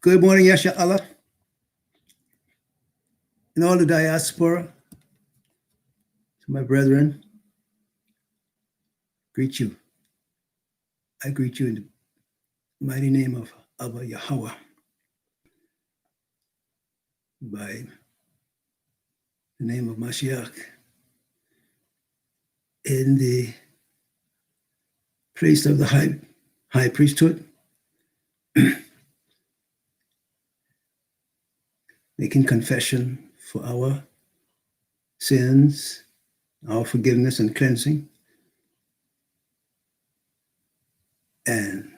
Good morning, Yasha Allah, and all the diaspora. To my brethren, greet you. I greet you in the mighty name of Abba Yahweh, by the name of Mashiach, in the place of the high priesthood, making confession for our sins, our forgiveness and cleansing, and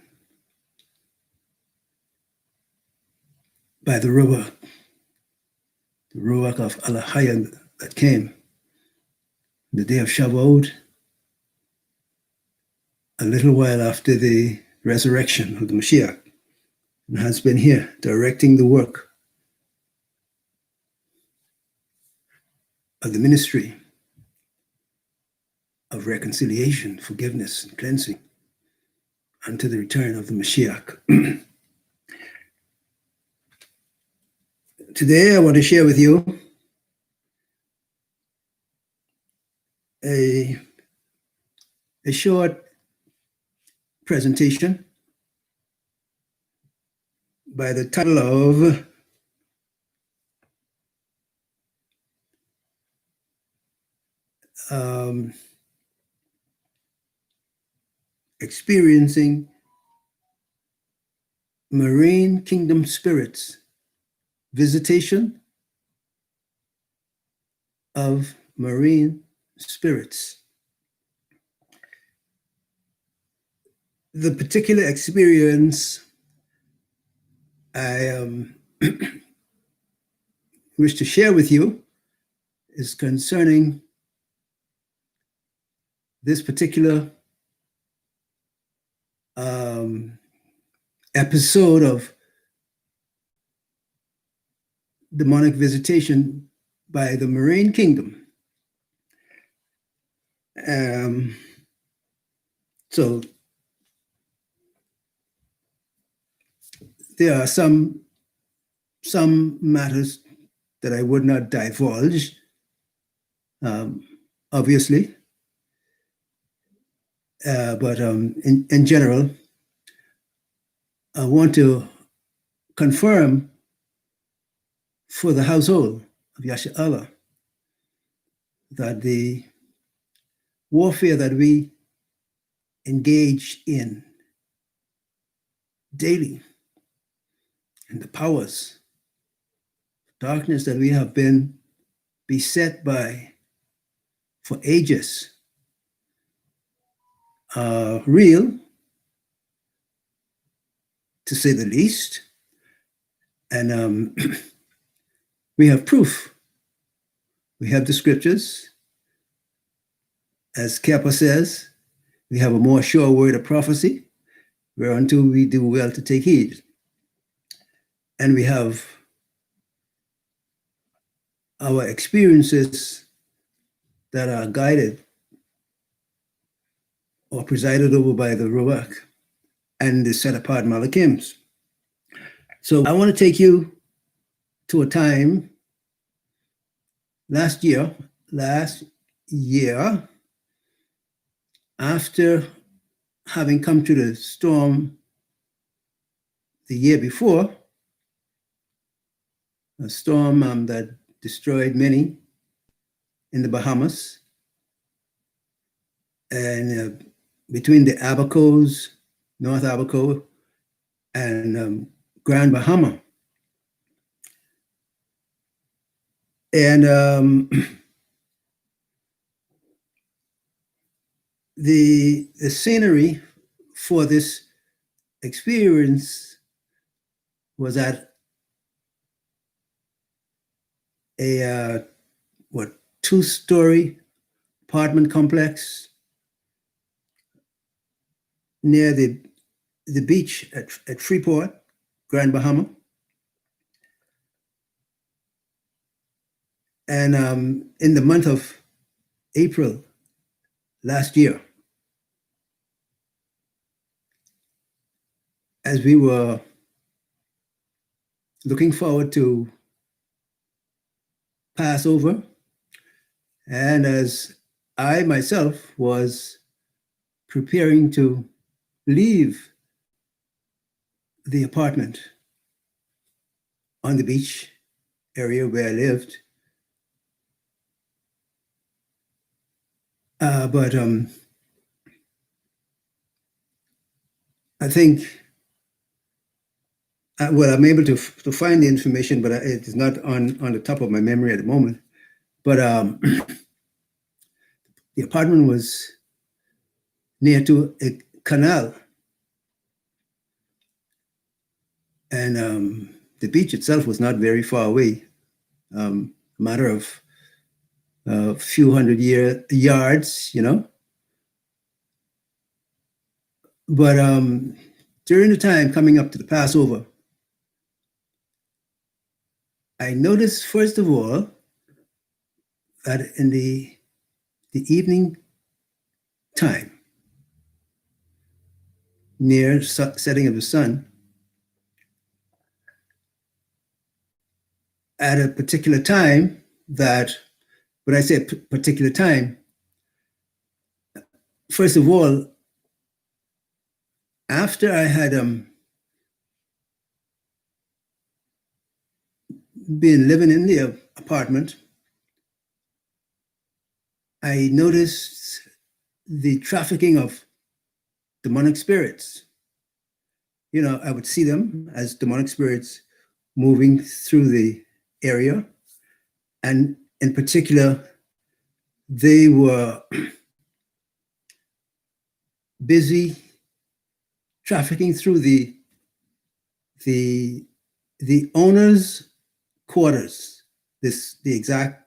by the Ruach of Allah Hayyan that came the day of Shavuot, a little while after the resurrection of the Mashiach, and has been here directing the work of the ministry of reconciliation, forgiveness, and cleansing unto the return of the Mashiach. Today, I want to share with you a short presentation by the title of Experiencing Marine Kingdom Spirits, Visitation of Marine Spirits. The particular experience I wish to share with you is concerning this particular episode of demonic visitation by the Marine Kingdom. So there are some matters that I would not divulge, obviously, but in general, I want to confirm for the household of Yasha Allah that the warfare that we engage in daily, and the powers of darkness that we have been beset by for ages, are real, to say the least. And we have proof. We have the scriptures. As Kappa says, we have a more sure word of prophecy, whereunto we do well to take heed. And we have our experiences that are guided or presided over by the Ruach and the set apart Malachims. So I want to take you to a time last year, after having come to the storm the year before, a storm that destroyed many in the Bahamas, and between the Abacos, North Abaco, and Grand Bahama. And the scenery for this experience was at a two-story apartment complex near the beach at Freeport, Grand Bahama. And in the month of April last year, as we were looking forward to Passover. And as I myself was preparing to leave the apartment on the beach area where I lived, but I think, well, I'm able to find the information, but it is not on the top of my memory at the moment. But the apartment was near to a canal, and the beach itself was not very far away, a matter of a few hundred yards, you know. But during the time coming up to the Passover, I noticed, first of all, that in the evening time, near setting of the sun, at a particular time, that when I say particular time, first of all, after I had been living in the apartment, I noticed the trafficking of demonic spirits. You know, I would see them as demonic spirits moving through the area. And in particular, they were busy trafficking through the owner's quarters, the exact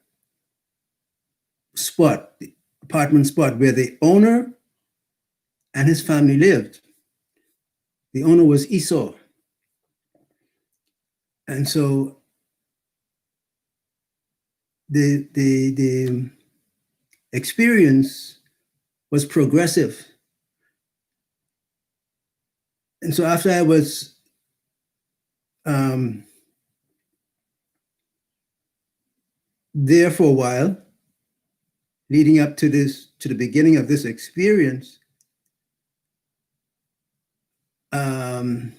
spot, the apartment spot where the owner and his family lived. The owner was Esau. And so the experience was progressive. And so after I was there for a while, leading up to the beginning of this experience, I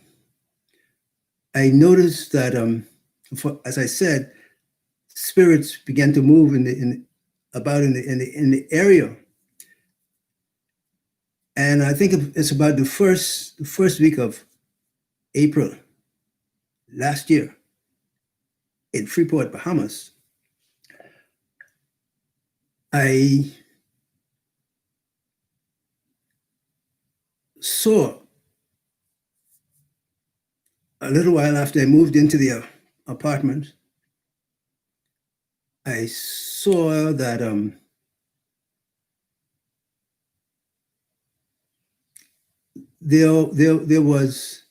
noticed that, as I said, spirits began to move in the area, and I think it's about the first week of April last year in Freeport, Bahamas. I saw, a little while after I moved into the apartment, I saw that there was,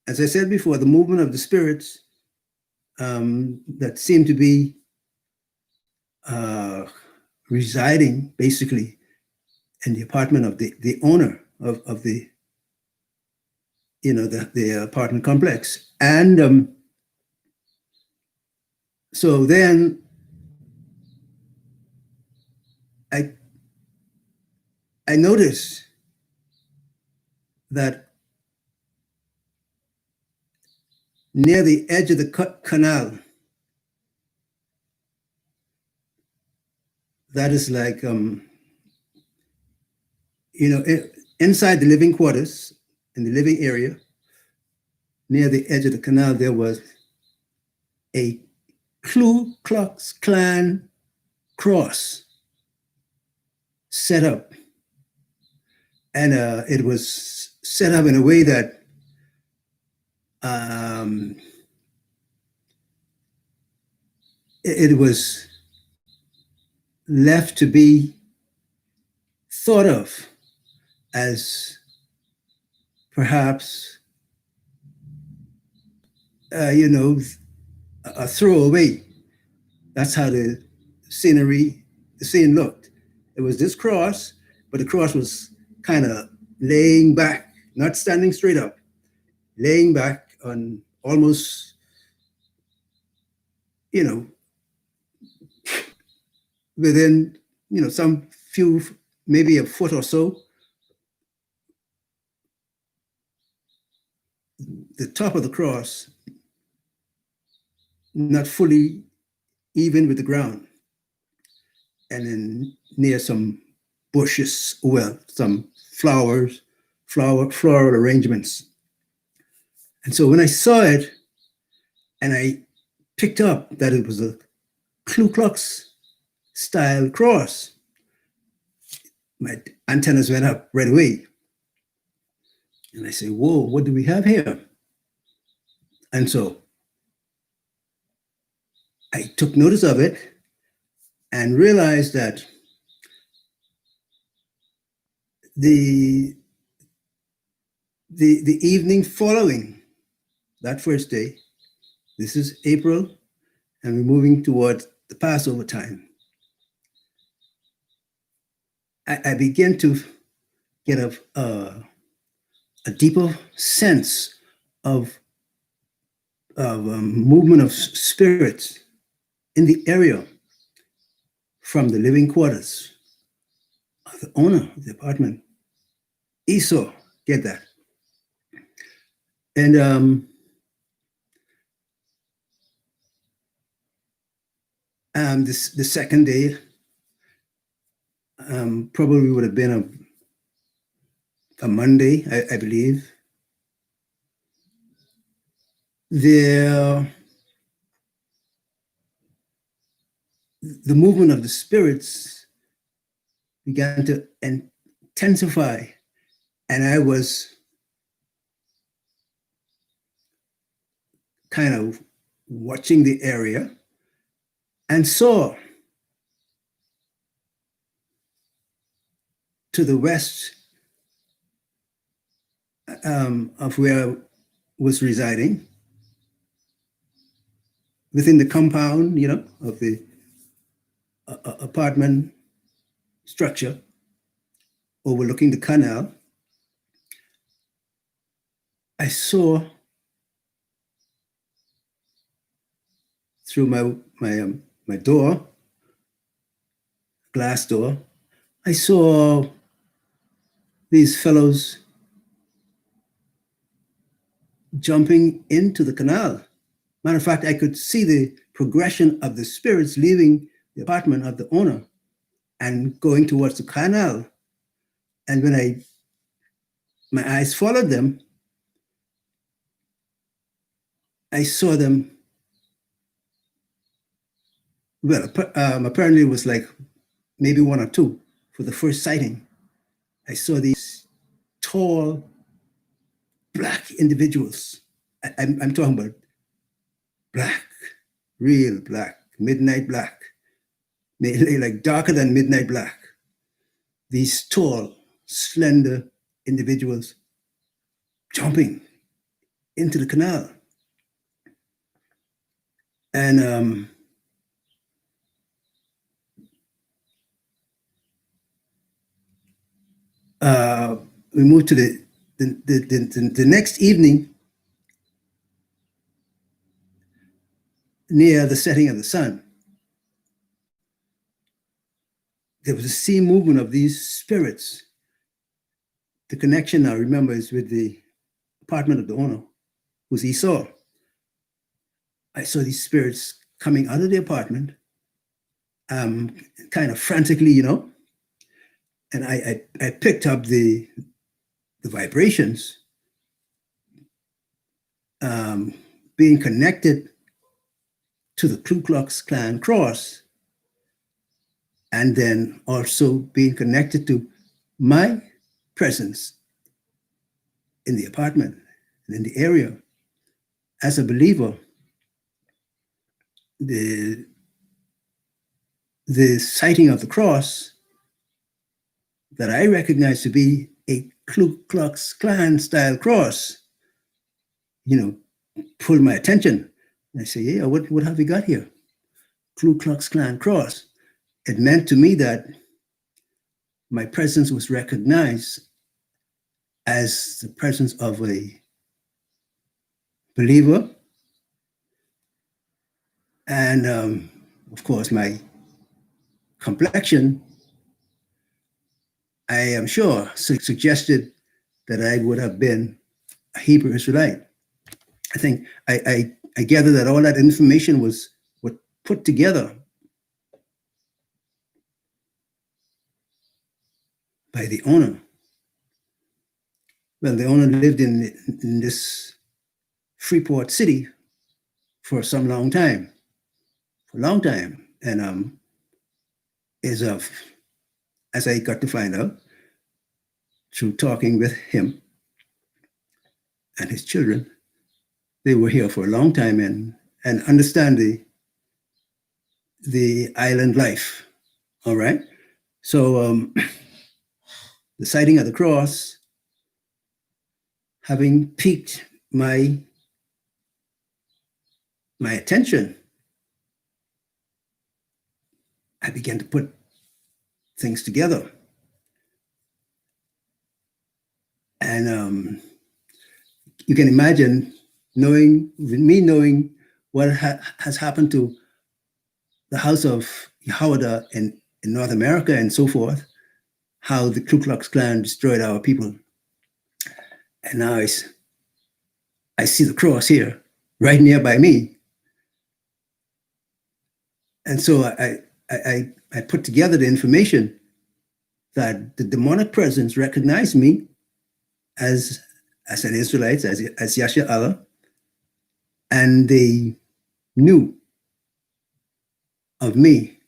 as I said before, the movement of the spirits that seemed to be residing basically in the apartment of the owner of the the apartment complex. And so then I noticed that near the edge of the canal, that is like inside the living quarters, in the living area, near the edge of the canal, there was a Ku Klux Klan cross set up. And it was set up in a way that it was left to be thought of as perhaps, a throwaway. That's how the scene looked. It was this cross, but the cross was kind of laying back, not standing straight up, laying back on almost you know, within, some few, maybe a foot or so, the top of the cross, not fully even with the ground. And then near some bushes, well, some floral arrangements. And so when I saw it and I picked up that it was a Ku Klux style cross, my antennas went up right away. And I say, whoa, what do we have here? And so I took notice of it and realized that the evening following that first day, this is April, and we're moving towards the Passover time, I began to get a deeper sense of movement of spirits in the area from the living quarters of the owner of the apartment, Esau. Get that? And the second day probably would have been a Monday, I believe. The movement of the spirits began to intensify, and I was kind of watching the area and saw to the west of where I was residing, within the compound, of the apartment structure overlooking the canal, I saw through my door, glass door, I saw these fellows jumping into the canal. Matter of fact, I could see the progression of the spirits leaving the apartment of the owner and going towards the canal. And when my eyes followed them, I saw them. Well, apparently it was like maybe one or two for the first sighting. I saw these tall, black individuals. I'm talking about black, real black, midnight black, like darker than midnight black. These tall, slender individuals jumping into the canal. And we moved to the next evening near the setting of the sun. There was the same movement of these spirits. The connection, I remember, is with the apartment of the owner, who's Esau. I saw these spirits coming out of the apartment, kind of frantically, and I picked up the vibrations, being connected to the Ku Klux Klan cross, and then also being connected to my presence in the apartment and in the area. As a believer, the sighting of the cross that I recognize to be a Ku Klux Klan style cross, pulled my attention. And I say, yeah, what have we got here? Ku Klux Klan cross. It meant to me that my presence was recognized as the presence of a believer And of course, my complexion, I am sure, suggested that I would have been a Hebrew Israelite. I think I gather that all that information was put together by the owner. Well, the owner lived in this Freeport city for some long time, for a long time. And is of, as I got to find out through talking with him and his children, they were here for a long time and understand the island life. All right. So the sighting of the cross having piqued my attention, I began to put things together. And you can imagine knowing what has happened to the House of Yehoiada in North America and so forth, how the Ku Klux Klan destroyed our people. And now I see the cross here, right nearby me. And so I put together the information that the demonic presence recognized me as an Israelite, as Yasha Allah, and they knew of me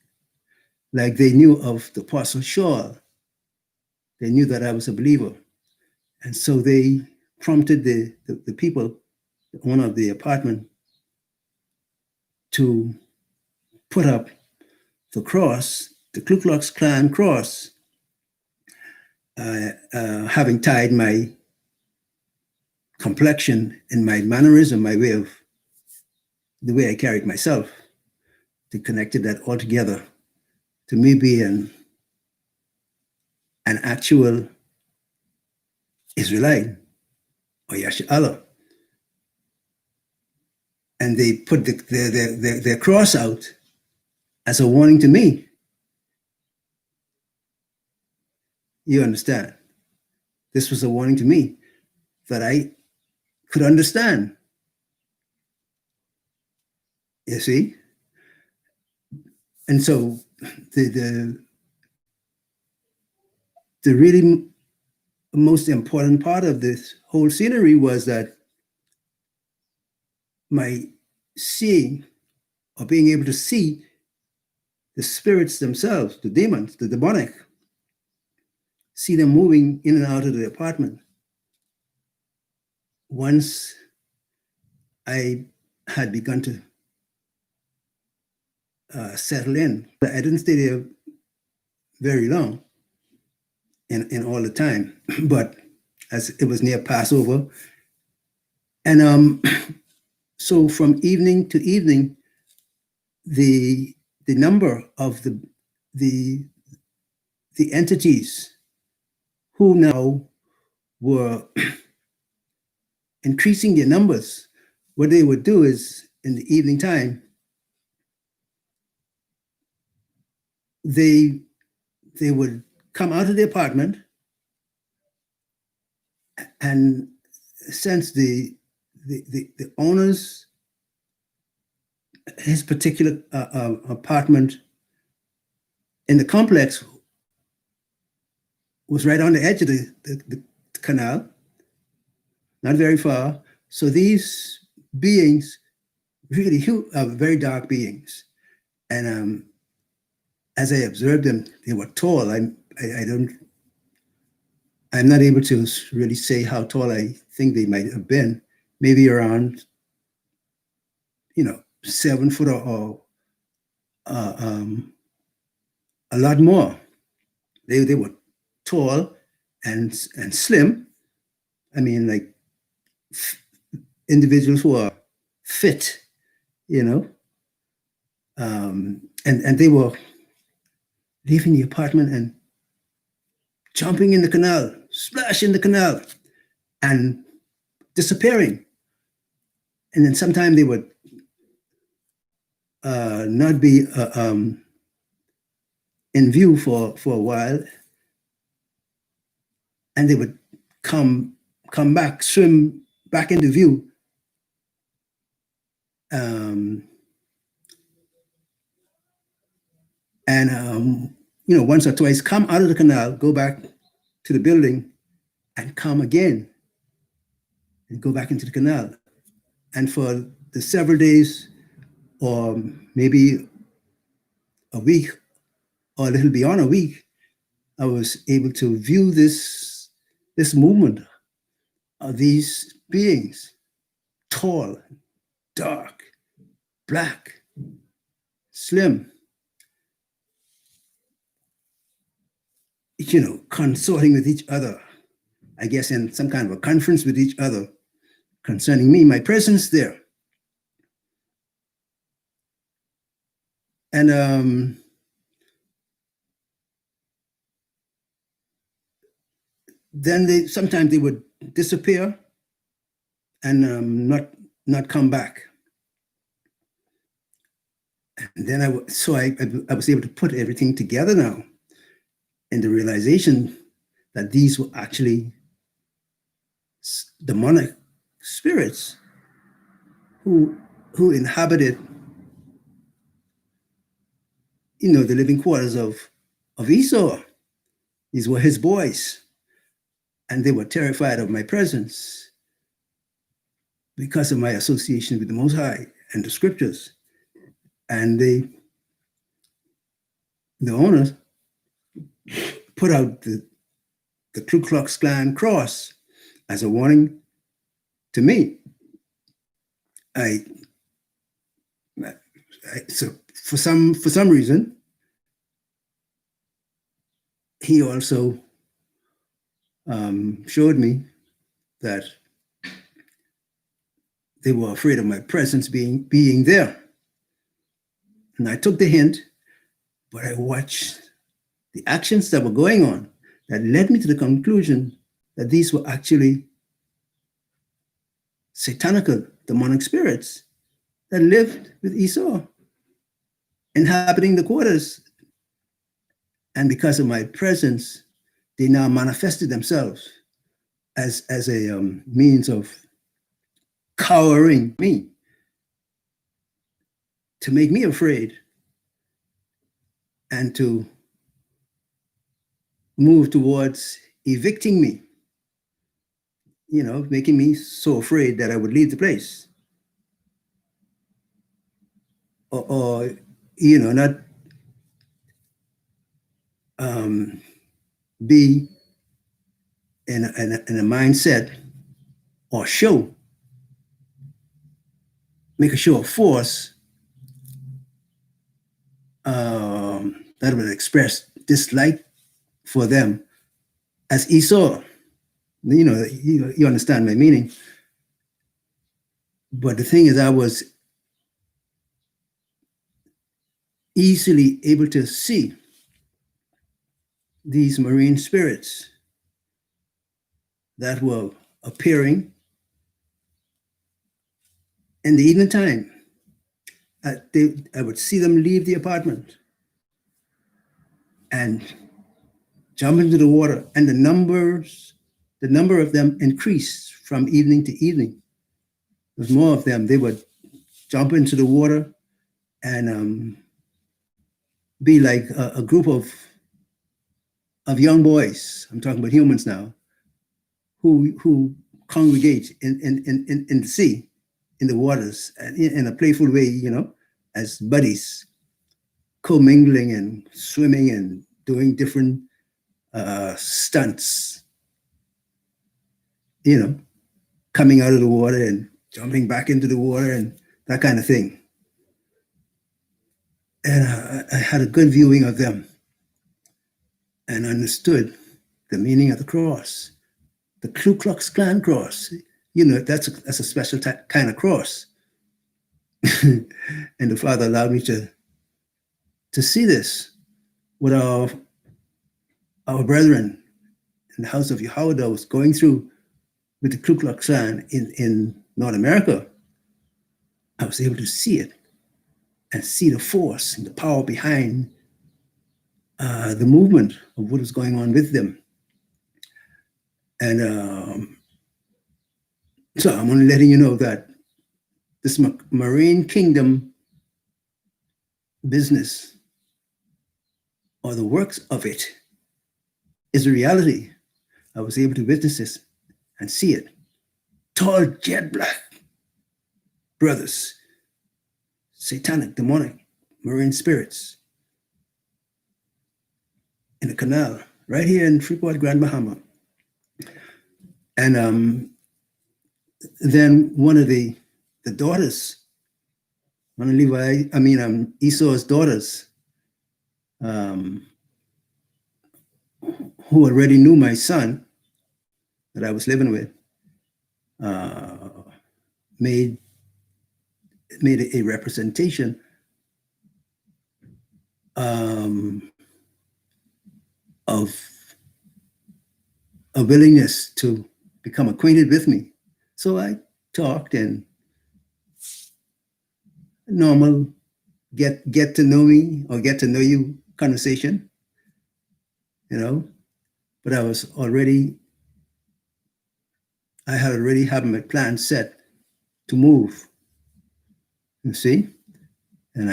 like they knew of the Apostle Shaul. They knew that I was a believer. And so they prompted the people, the owner of the apartment, to put up the cross, the Ku Klux Klan cross, having tied my complexion and my mannerism, the way I carried myself, they connected that all together to me being an actual Israelite or Yasha Allah. And they put their cross out as a warning to me. You understand? This was a warning to me that I could understand. You see? And so the really most important part of this whole scenery was that my seeing or being able to see the spirits themselves, the demons, the demonic, see them moving in and out of the apartment. Once I had begun to settle in, I didn't stay there very long in all the time, but as it was near Passover. And so from evening to evening, the number of the entities who now were increasing their numbers, what they would do is in the evening time, they would come out of the apartment, and since the owner's his particular apartment in the complex was right on the edge of the canal, not very far. So these beings, really very dark beings, and as I observed them, they were tall. I'm not able to really say how tall I think they might have been. Maybe around, 7 foot or a lot more. They were tall and slim. I mean, like individuals who are fit, and they were leaving the apartment and jumping in the canal, splash in the canal, and disappearing. And then sometime they would not be in view for a while, and they would come back, swim back into view. And once or twice come out of the canal, go back to the building, and come again, and go back into the canal. And for the several days, or maybe a week, or a little beyond a week, I was able to view this movement of these beings, tall, dark, black, slim, consorting with each other, I guess in some kind of a conference with each other concerning me, my presence there. And then sometimes they would disappear and not come back. And then I was able to put everything together now, in the realization that these were actually demonic spirits who inhabited, the living quarters of Esau. These were his boys, and they were terrified of my presence because of my association with the Most High and the scriptures. And the owners put out the Ku Klux Klan cross as a warning to me. So for some reason, he also showed me that they were afraid of my presence being there. And I took the hint, but I watched the actions that were going on that led me to the conclusion that these were actually satanical, demonic spirits that lived with Esau, inhabiting the quarters. And because of my presence, they now manifested themselves as a means of cowering me, to make me afraid, and to move towards evicting me, making me so afraid that I would leave the place. Or not be in a mindset or make a show of force that would express dislike for them as Esau. You understand my meaning. But the thing is, I was easily able to see these marine spirits that were appearing in the evening time. I would see them leave the apartment and jump into the water, and the number of them increased from evening to evening. There's more of them. They would jump into the water and be like a group of young boys. I'm talking about humans now, who congregate in the sea, in the waters, in a playful way, as buddies, commingling and swimming and doing different stunts, coming out of the water and jumping back into the water and that kind of thing. And I had a good viewing of them and understood the meaning of the cross, the Ku Klux Klan cross. That's a special kind of cross. And the Father allowed me to see this with our brethren in the house of Yahweh that was going through with the Ku Klux Klan in North America. I was able to see it and see the force and the power behind the movement of what was going on with them. And so I'm only letting you know that this Marine Kingdom business, or the works of it, is a reality. I was able to witness this and see it. Tall, jet black brothers, satanic, demonic, marine spirits in the canal, right here in Freeport, Grand Bahama. And then one of the daughters, one of Esau's daughters, who already knew my son that I was living with, made a representation of a willingness to become acquainted with me. So I talked, and normal get to know me or get to know you conversation, but I had already had my plan set to move, you see? And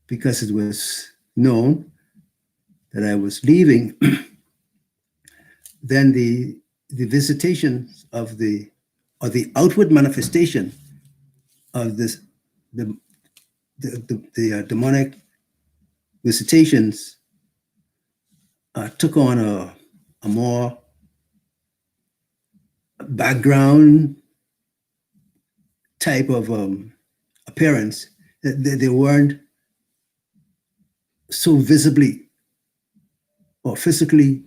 because it was known that I was leaving, then the visitation of the outward manifestation of this, the demonic visitations took on a more background type of appearance. They weren't so visibly or physically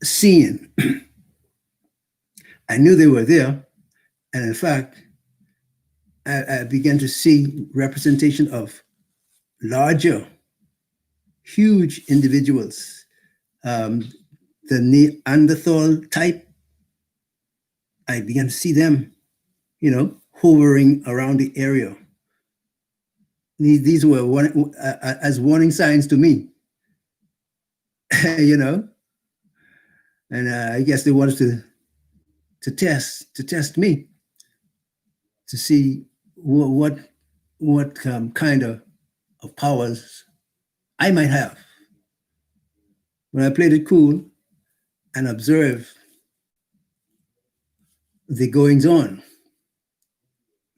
seen. I knew they were there, and in fact, I began to see representation of larger, huge individuals, the Neanderthal type. I began to see them, hovering around the area. These were as warning signs to me, and I guess they wanted to test me, to see what kind of powers I might have. When I played it cool and observed the goings on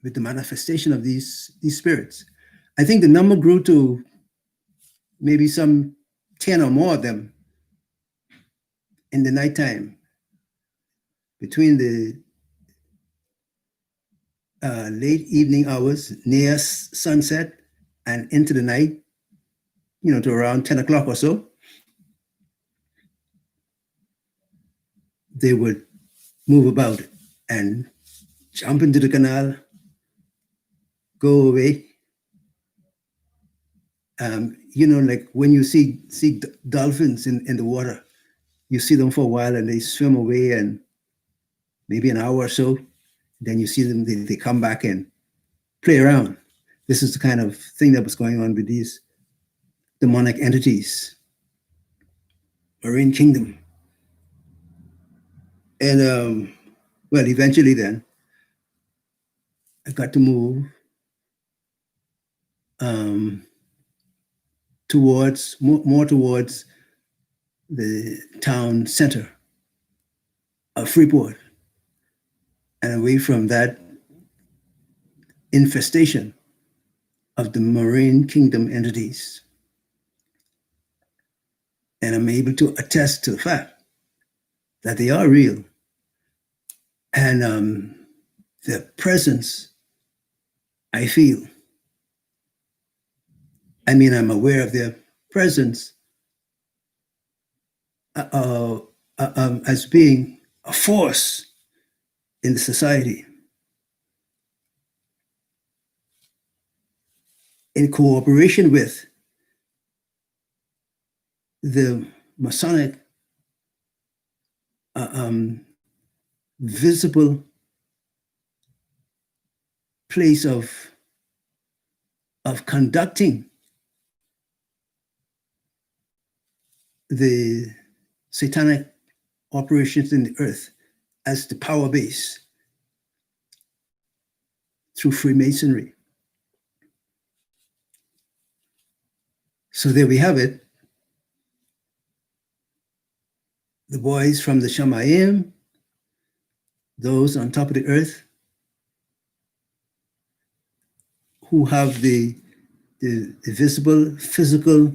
with the manifestation of these spirits, I think the number grew to maybe some 10 or more of them in the nighttime, between the late evening hours near sunset and into the night, to around 10 o'clock or so. They would move about and jump into the canal, go away. Like when you see dolphins in the water, you see them for a while and they swim away, and maybe an hour or so, then you see them, they come back and play around. This is the kind of thing that was going on with these demonic entities, Marine Kingdom. And eventually then, I got to move more towards the town center of Freeport, and away from that infestation of the Marine Kingdom entities. And I'm able to attest to the fact that they are real. And their presence, I feel. I'm aware of their presence as being a force in the society, in cooperation with the Masonic visible place of conducting the satanic operations in the earth as the power base through Freemasonry. So there we have it. The boys from the Shamayim, those on top of the earth, who have the visible, physical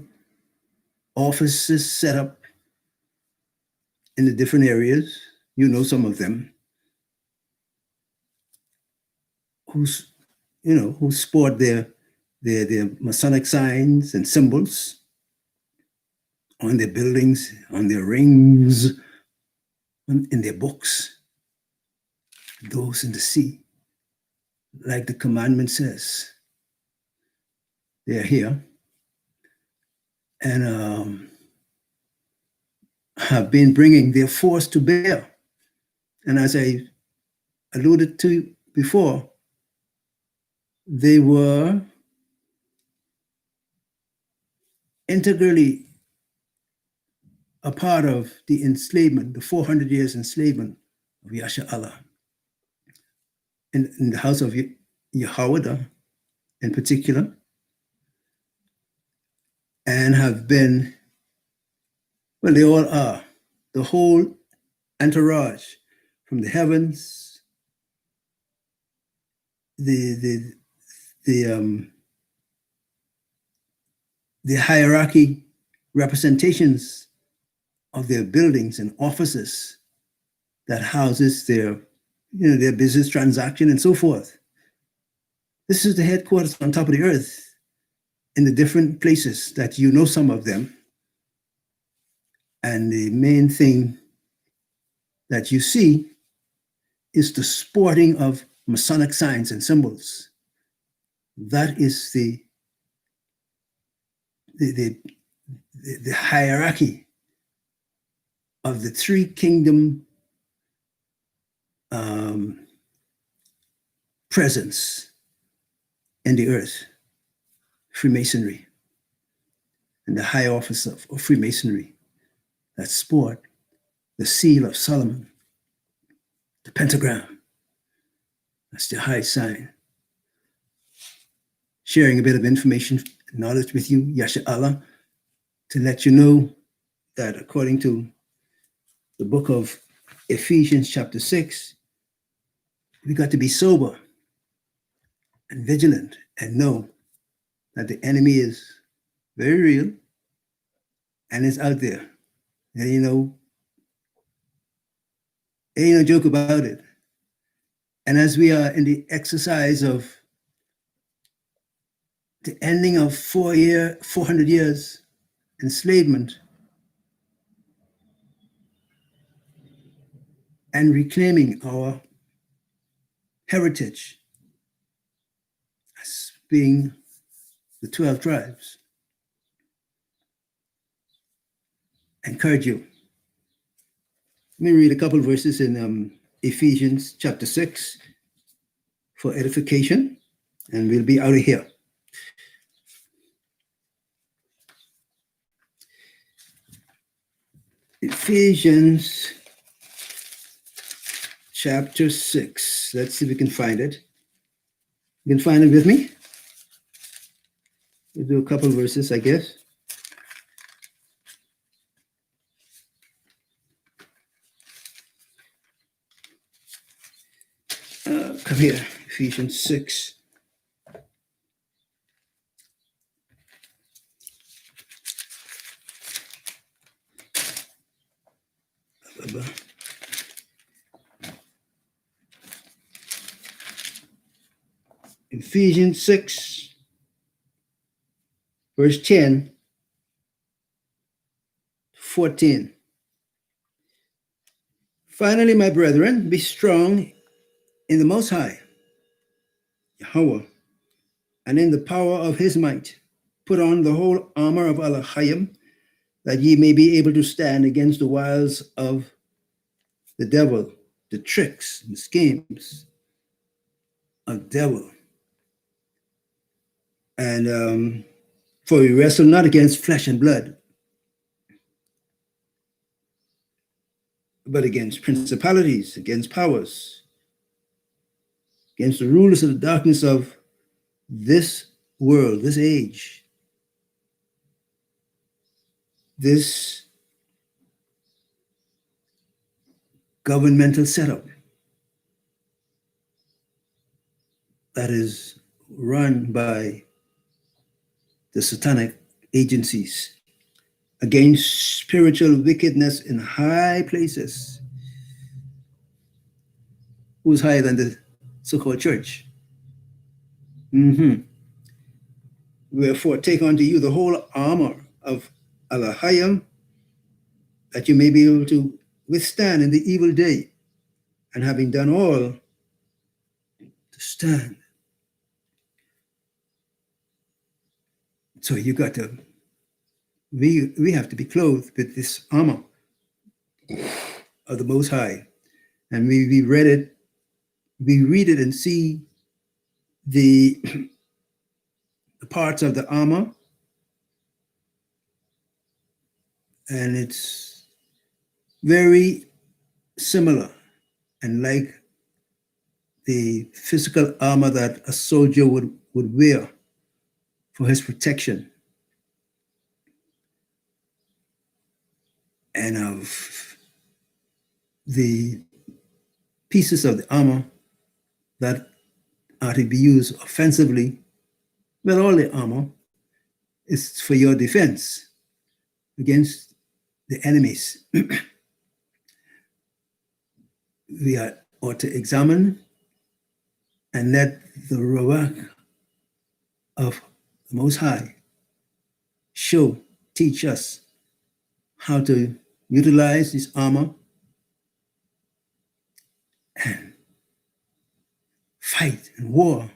offices set up in the different areas. You know some of them. Who sport their Masonic signs and symbols on their buildings, on their rings, in their books. Those in the sea, like the commandment says. They're here and have been bringing their force to bear. And as I alluded to before, they were integrally a part of the enslavement, the 400 years enslavement of Yasha Allah in the house of Yahweh in particular, and have been, well, they all are, the whole entourage from the heavens, the hierarchy representations of their buildings and offices that houses their business transaction and so forth. This is the headquarters on top of the earth in the different places that you know some of them. And the main thing that you see is the sporting of Masonic signs and symbols. That is the hierarchy of the three kingdom presence in the earth. Freemasonry and the high office of Freemasonry that sport the seal of Solomon, the pentagram. That's the high sign. Sharing a bit of information, knowledge with you, Yasha Allah, to let you know that according to the book of Ephesians chapter 6, we got to be sober and vigilant and know that the enemy is very real and is out there. And ain't no joke about it. And as we are in the exercise of the ending of 400 years enslavement and reclaiming our heritage as being the 12 tribes, I encourage you. Let me read a couple of verses in Ephesians chapter 6 for edification, and we'll be out of here. Ephesians chapter 6. Let's see if we can find it. You can find it with me? We'll do a couple of verses, I guess. Come here, Ephesians 6. Ephesians 6, verse 10, 14. Finally, my brethren, be strong in the Most High, Yahweh, and in the power of his might. Put on the whole armor of Allah, that ye may be able to stand against the wiles of the devil, the tricks and schemes of the devil. And for we wrestle not against flesh and blood, but against principalities, against powers, against the rulers of the darkness of this world, this age, this governmental setup that is run by the satanic agencies, against spiritual wickedness in high places. Who's higher than the so-called church? Wherefore, take unto you the whole armor of Alahayim, that you may be able to withstand in the evil day, and having done all, to stand. So you got to, we have to be clothed with this armor of the Most High. And we read it, we read it and see the parts of the armor, and it's very similar and like the physical armor that a soldier would wear for his protection, and of the pieces of the armor that are to be used offensively. Well, all the armor is for your defense against the enemies. We ought to examine and let the Ruach of the Most High teach us how to utilize this armor and fight and war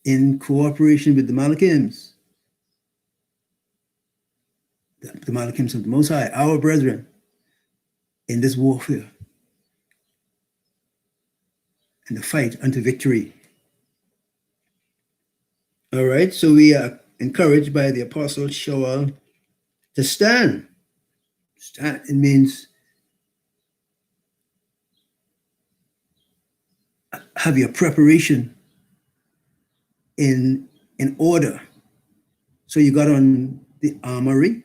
in cooperation with the Malachims, the Malachims of the Most High, our brethren, in this warfare and the fight unto victory. All right, so we are encouraged by the Apostle Shaul to stand. Stand, it means have your preparation in order. So you got on the armory,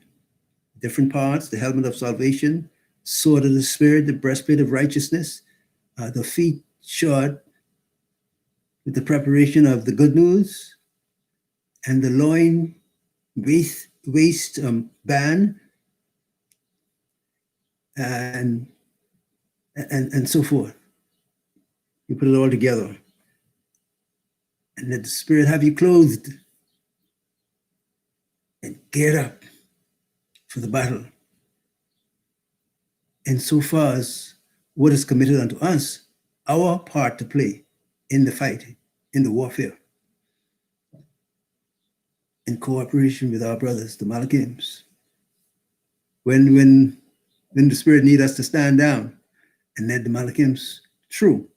different parts, the helmet of salvation, sword of the Spirit, the breastplate of righteousness, the feet shod with the preparation of the good news, and the loin waist band, and so forth. You put it all together, and let the Spirit have you clothed and geared up for the battle. And so far as what is committed unto us, our part to play in the fight, in the warfare, in cooperation with our brothers, the Malachims. When the Spirit needs us to stand down and let the Malachims through,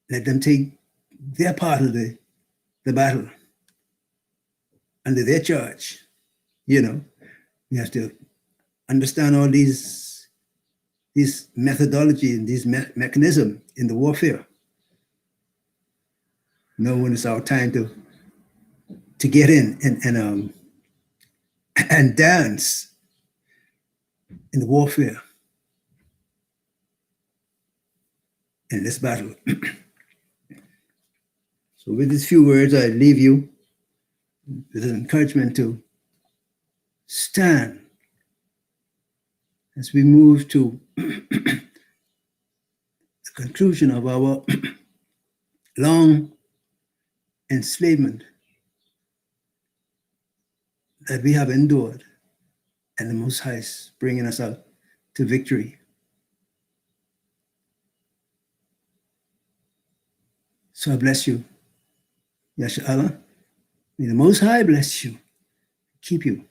let them take their part of the battle under their charge. You know, we have to understand all these methodology and these mechanism in the warfare. No one is our time to get in and dance in the warfare in this battle. So with these few words, I leave you with an encouragement to stand as we move to the conclusion of our long enslavement that we have endured, and the Most High is bringing us out to victory. So I bless you, Yasha Allah. May the Most High bless you, keep you,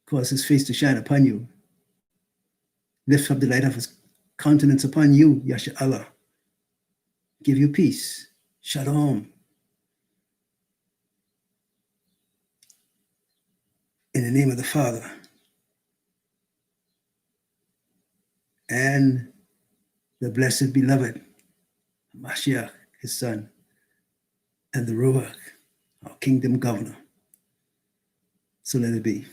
cause his face to shine upon you, lift up the light of his countenance upon you, Yasha Allah. give you peace. Shalom. In the name of the Father and the blessed beloved, Mashiach, his son, and the Ruach, our kingdom governor. So let it be.